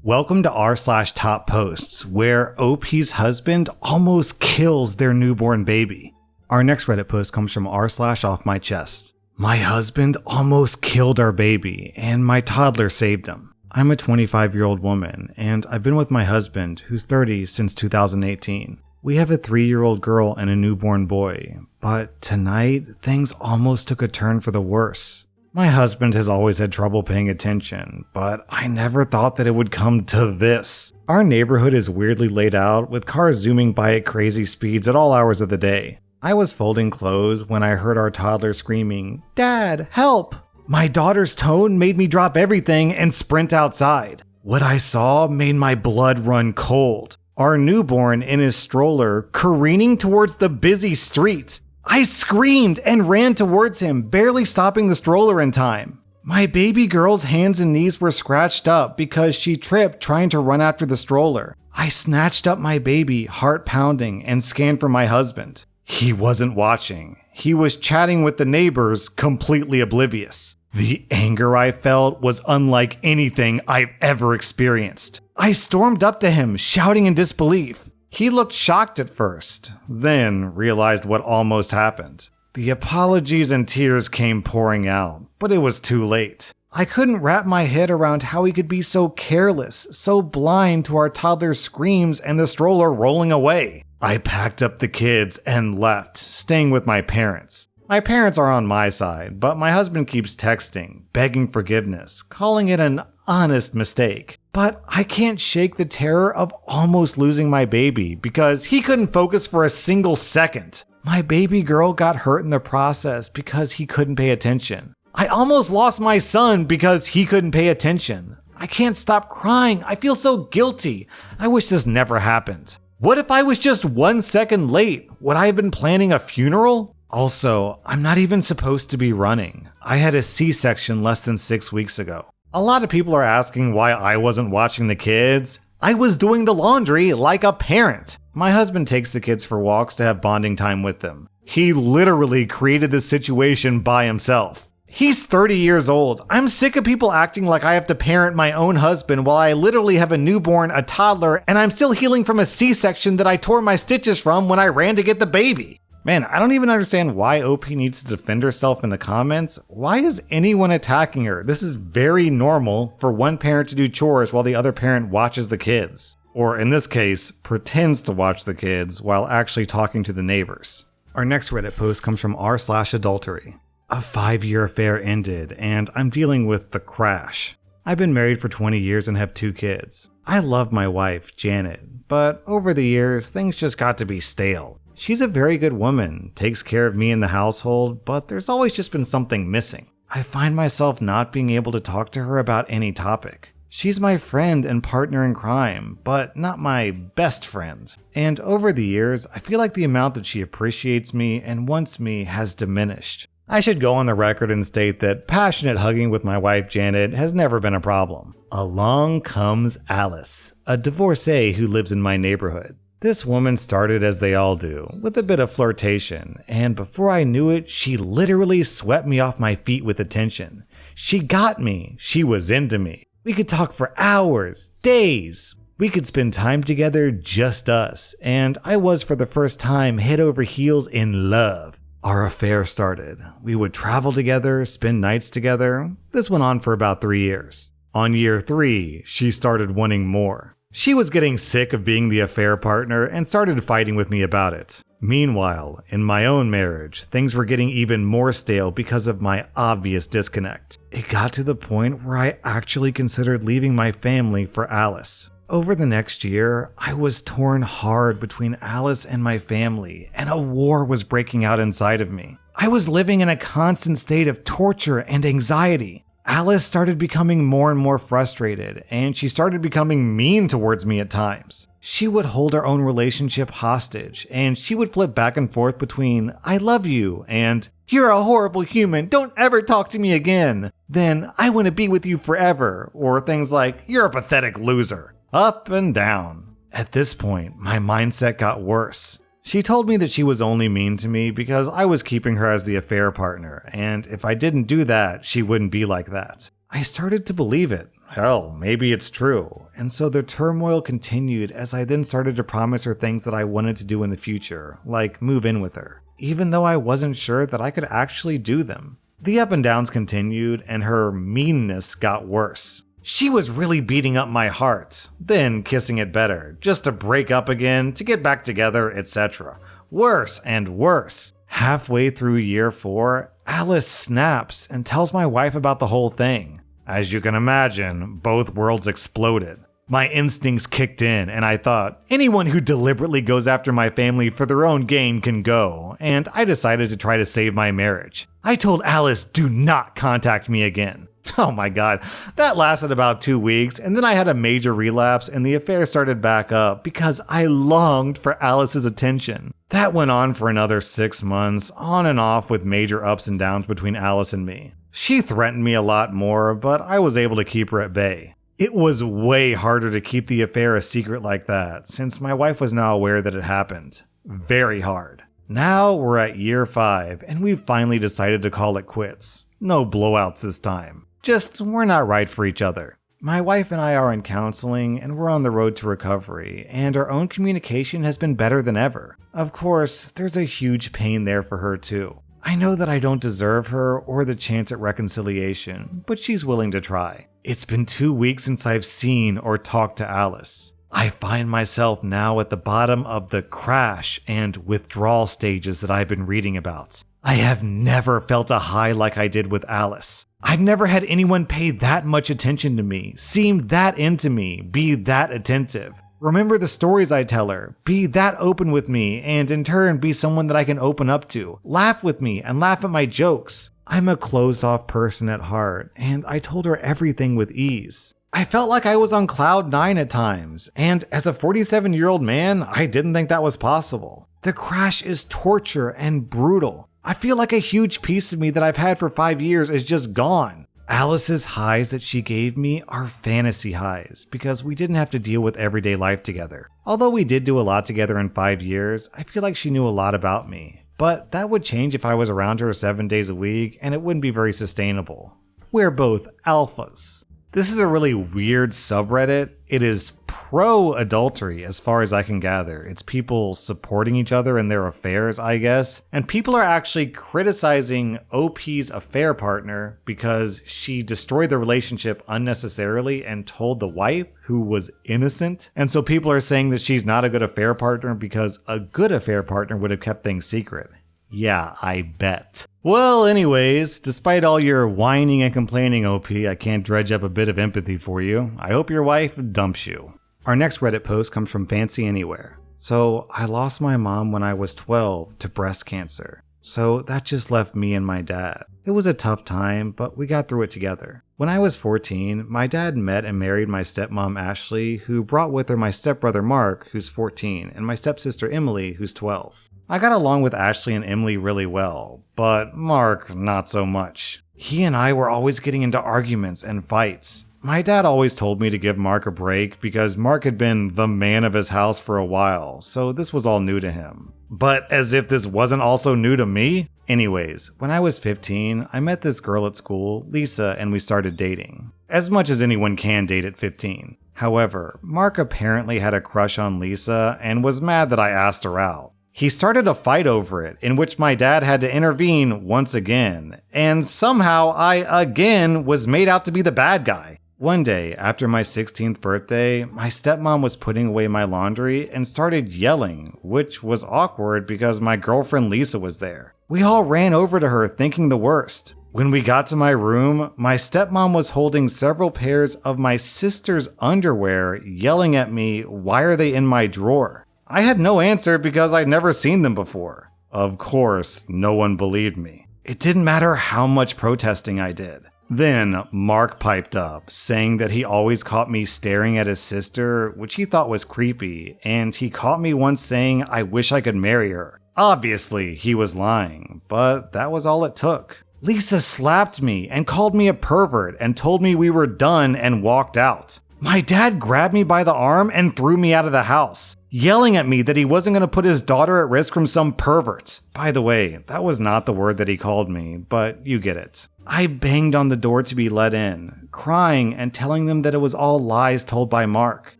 Welcome to r/Topposts, where OP's husband almost kills their newborn baby. Our next Reddit post comes from r/offmychest. My husband almost killed our baby, and my toddler saved him. I'm a 25-year-old woman, and I've been with my husband, who's 30, since 2018. We have a 3-year-old girl and a newborn boy, but tonight, things almost took a turn for the worse. My husband has always had trouble paying attention, but I never thought that it would come to this. Our neighborhood is weirdly laid out, with cars zooming by at crazy speeds at all hours of the day. I was folding clothes when I heard our toddler screaming, "Dad, help!" My daughter's tone made me drop everything and sprint outside. What I saw made my blood run cold. Our newborn in his stroller careening towards the busy street. I screamed and ran towards him, barely stopping the stroller in time. My baby girl's hands and knees were scratched up because she tripped trying to run after the stroller. I snatched up my baby, heart pounding, and scanned for my husband. He wasn't watching. He was chatting with the neighbors, completely oblivious. The anger I felt was unlike anything I've ever experienced. I stormed up to him, shouting in disbelief. He looked shocked at first, then realized what almost happened. The apologies and tears came pouring out, but it was too late. I couldn't wrap my head around how he could be so careless, so blind to our toddler's screams and the stroller rolling away. I packed up the kids and left, staying with my parents. My parents are on my side, but my husband keeps texting, begging forgiveness, calling it an honest mistake. But I can't shake the terror of almost losing my baby because he couldn't focus for a single second. My baby girl got hurt in the process because he couldn't pay attention. I almost lost my son because he couldn't pay attention. I can't stop crying. I feel so guilty. I wish this never happened. What if I was just 1 second late? Would I have been planning a funeral? Also, I'm not even supposed to be running. I had a C-section less than 6 weeks ago. A lot of people are asking why I wasn't watching the kids. I was doing the laundry like a parent. My husband takes the kids for walks to have bonding time with them. He literally created this situation by himself. He's 30 years old. I'm sick of people acting like I have to parent my own husband while I literally have a newborn, a toddler, and I'm still healing from a C-section that I tore my stitches from when I ran to get the baby. Man, I don't even understand why OP needs to defend herself in the comments. Why is anyone attacking her? This is very normal for one parent to do chores while the other parent watches the kids. Or in this case, pretends to watch the kids while actually talking to the neighbors. Our next Reddit post comes from r/adultery. A 5-year affair ended, and I'm dealing with the crash. I've been married for 20 years and have 2 kids. I love my wife, Janet, but over the years, things just got to be stale. She's a very good woman, takes care of me and the household, but there's always just been something missing. I find myself not being able to talk to her about any topic. She's my friend and partner in crime, but not my best friend. And over the years, I feel like the amount that she appreciates me and wants me has diminished. I should go on the record and state that passionate hugging with my wife Janet has never been a problem. Along comes Alice, a divorcee who lives in my neighborhood. This woman started as they all do, with a bit of flirtation, and before I knew it, she literally swept me off my feet with attention. She got me. She was into me. We could talk for hours, days. We could spend time together, just us, and I was for the first time head over heels in love. Our affair started. We would travel together, spend nights together. This went on for about 3 years. On year 3, she started wanting more. She was getting sick of being the affair partner and started fighting with me about it. Meanwhile, in my own marriage, things were getting even more stale because of my obvious disconnect. It got to the point where I actually considered leaving my family for Alice. Over the next year, I was torn hard between Alice and my family, and a war was breaking out inside of me. I was living in a constant state of torture and anxiety. Alice started becoming more and more frustrated, and she started becoming mean towards me at times. She would hold our own relationship hostage, and she would flip back and forth between, "I love you," and "You're a horrible human, don't ever talk to me again." Then, "I want to be with you forever," or things like, "You're a pathetic loser." Up and down. At this point, my mindset got worse. She told me that she was only mean to me because I was keeping her as the affair partner, and if I didn't do that, she wouldn't be like that. I started to believe it. Hell, maybe it's true. And so the turmoil continued as I then started to promise her things that I wanted to do in the future, like move in with her, even though I wasn't sure that I could actually do them. The up and downs continued, and her meanness got worse. She was really beating up my heart, then kissing it better, just to break up again, to get back together, etc. Worse and worse. Halfway through year 4, Alice snaps and tells my wife about the whole thing. As you can imagine, both worlds exploded. My instincts kicked in, and I thought, anyone who deliberately goes after my family for their own gain can go, and I decided to try to save my marriage. I told Alice, do not contact me again. Oh my god, that lasted about 2 weeks, and then I had a major relapse and the affair started back up because I longed for Alice's attention. That went on for another 6 months, on and off with major ups and downs between Alice and me. She threatened me a lot more, but I was able to keep her at bay. It was way harder to keep the affair a secret like that, since my wife was now aware that it happened. Very hard. Now we're at year 5, and we've finally decided to call it quits. No blowouts this time. Just, we're not right for each other. My wife and I are in counseling, and we're on the road to recovery, and our own communication has been better than ever. Of course, there's a huge pain there for her too. I know that I don't deserve her or the chance at reconciliation, but she's willing to try. It's been 2 weeks since I've seen or talked to Alice. I find myself now at the bottom of the crash and withdrawal stages that I've been reading about. I have never felt a high like I did with Alice. I've never had anyone pay that much attention to me, seem that into me, be that attentive. Remember the stories I tell her, be that open with me, and in turn be someone that I can open up to, laugh with me, and laugh at my jokes. I'm a closed-off person at heart, and I told her everything with ease. I felt like I was on cloud 9 at times, and as a 47-year-old man, I didn't think that was possible. The crash is torture and brutal. I feel like a huge piece of me that I've had for 5 years is just gone. Alice's highs that she gave me are fantasy highs because we didn't have to deal with everyday life together. Although we did do a lot together in 5 years, I feel like she knew a lot about me. But that would change if I was around her 7 days a week, and it wouldn't be very sustainable. We're both alphas. This is a really weird subreddit. It is pro-adultery as far as I can gather. It's people supporting each other in their affairs, I guess. And people are actually criticizing OP's affair partner because she destroyed the relationship unnecessarily and told the wife, who was innocent. And so people are saying that she's not a good affair partner because a good affair partner would have kept things secret. Yeah, I bet. Well, anyways, despite all your whining and complaining, OP, I can't dredge up a bit of empathy for you. I hope your wife dumps you. Our next Reddit post comes from Fancy Anywhere. So, I lost my mom when I was 12 to breast cancer. So, that just left me and my dad. It was a tough time, but we got through it together. When I was 14, my dad met and married my stepmom Ashley, who brought with her my stepbrother Mark, who's 14, and my stepsister Emily, who's 12. I got along with Ashley and Emily really well, but Mark not so much. He and I were always getting into arguments and fights. My dad always told me to give Mark a break because Mark had been the man of his house for a while, so this was all new to him. But as if this wasn't also new to me? Anyways, when I was 15, I met this girl at school, Lisa, and we started dating. As much as anyone can date at 15. However, Mark apparently had a crush on Lisa and was mad that I asked her out. He started a fight over it, in which my dad had to intervene once again, and somehow I again was made out to be the bad guy. One day, after my 16th birthday, my stepmom was putting away my laundry and started yelling, which was awkward because my girlfriend Lisa was there. We all ran over to her thinking the worst. When we got to my room, my stepmom was holding several pairs of my sister's underwear, yelling at me, "Why are they in my drawer?" I had no answer because I'd never seen them before. Of course, no one believed me. It didn't matter how much protesting I did. Then Mark piped up, saying that he always caught me staring at his sister, which he thought was creepy, and he caught me once saying I wish I could marry her. Obviously, he was lying, but that was all it took. Lisa slapped me and called me a pervert and told me we were done and walked out. My dad grabbed me by the arm and threw me out of the house. yelling at me that he wasn't going to put his daughter at risk from some pervert. By the way, that was not the word that he called me, but you get it. I banged on the door to be let in, crying and telling them that it was all lies told by Mark.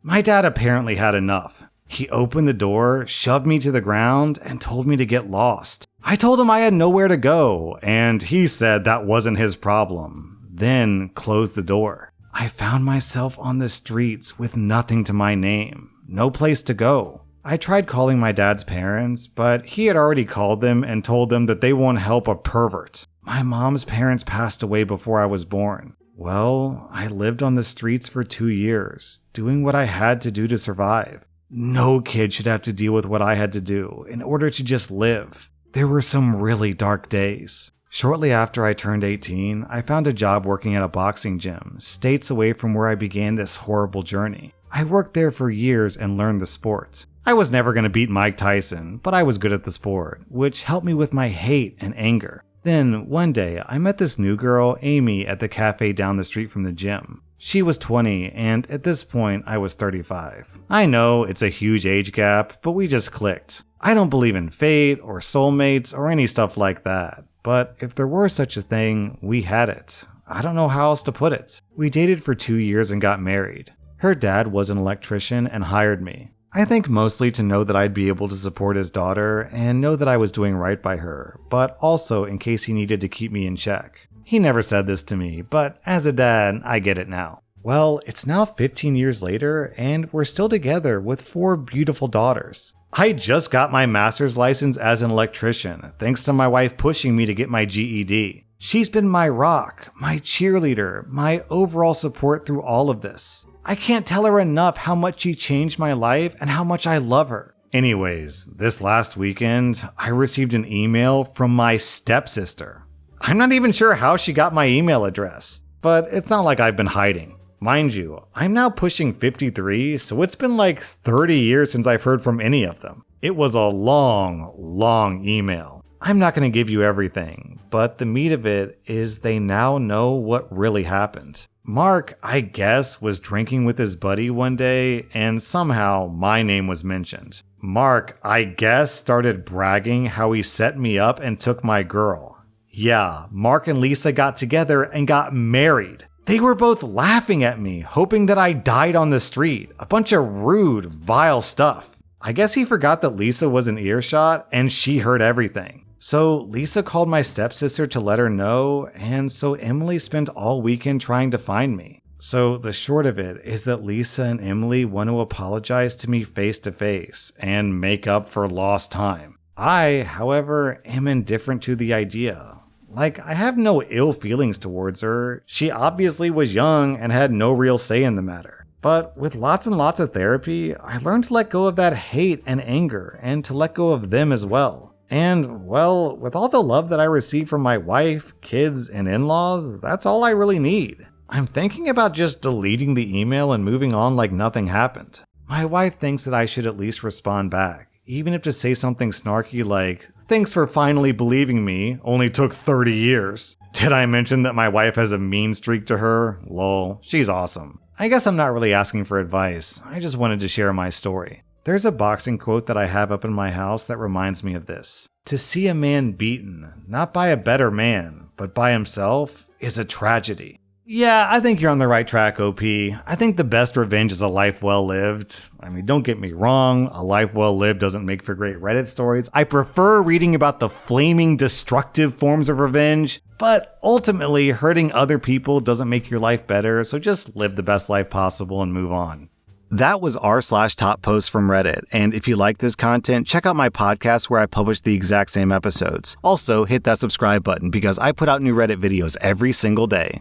My dad apparently had enough. He opened the door, shoved me to the ground, and told me to get lost. I told him I had nowhere to go, and he said that wasn't his problem, then closed the door. I found myself on the streets with nothing to my name, no place to go. I tried calling my dad's parents, but he had already called them and told them that they won't help a pervert. My mom's parents passed away before I was born. Well, I lived on the streets for 2 years, doing what I had to do to survive. No kid should have to deal with what I had to do in order to just live. There were some really dark days. Shortly after I turned 18, I found a job working at a boxing gym, states away from where I began this horrible journey. I worked there for years and learned the sport. I was never going to beat Mike Tyson, but I was good at the sport, which helped me with my hate and anger. Then, one day, I met this new girl, Amy, at the cafe down the street from the gym. She was 20, and at this point, I was 35. I know, it's a huge age gap, but we just clicked. I don't believe in fate, or soulmates, or any stuff like that. But if there were such a thing, we had it. I don't know how else to put it. We dated for 2 years and got married. Her dad was an electrician and hired me. I think mostly to know that I'd be able to support his daughter and know that I was doing right by her, but also in case he needed to keep me in check. He never said this to me, but as a dad, I get it now. Well, it's now 15 years later, and we're still together with 4 beautiful daughters. I just got my master's license as an electrician, thanks to my wife pushing me to get my GED. She's been my rock, my cheerleader, my overall support through all of this. I can't tell her enough how much she changed my life and how much I love her. Anyways, this last weekend, I received an email from my stepsister. I'm not even sure how she got my email address, but it's not like I've been hiding. Mind you, I'm now pushing 53, so it's been like 30 years since I've heard from any of them. It was a long email. I'm not going to give you everything, but the meat of it is they now know what really happened. Mark, I guess, was drinking with his buddy one day, and somehow my name was mentioned. Mark, I guess, started bragging how he set me up and took my girl. Yeah, Mark and Lisa got together and got married. They were both laughing at me, hoping that I died on the street. A bunch of rude, vile stuff. I guess he forgot that Lisa was in earshot and she heard everything. So Lisa called my stepsister to let her know, and so Emily spent all weekend trying to find me. So the short of it is that Lisa and Emily want to apologize to me face to face and make up for lost time. I, however, am indifferent to the idea. Like, I have no ill feelings towards her. She obviously was young and had no real say in the matter. But with lots and lots of therapy, I learned to let go of that hate and anger, and to let go of them as well. And, well, with all the love that I receive from my wife, kids, and in-laws, that's all I really need. I'm thinking about just deleting the email and moving on like nothing happened. My wife thinks that I should at least respond back, even if to say something snarky like, "Thanks for finally believing me, only took 30 years. Did I mention that my wife has a mean streak to her? Lol, she's awesome." I guess I'm not really asking for advice, I just wanted to share my story. There's a boxing quote that I have up in my house that reminds me of this. To see a man beaten, not by a better man, but by himself, is a tragedy. Yeah, I think you're on the right track, OP. I think the best revenge is a life well lived. I mean, don't get me wrong, a life well lived doesn't make for great Reddit stories. I prefer reading about the flaming, destructive forms of revenge, but ultimately, hurting other people doesn't make your life better, so just live the best life possible and move on. That was r/Topposts from Reddit, and if you like this content, check out my podcast where I publish the exact same episodes. Also, hit that subscribe button because I put out new Reddit videos every single day.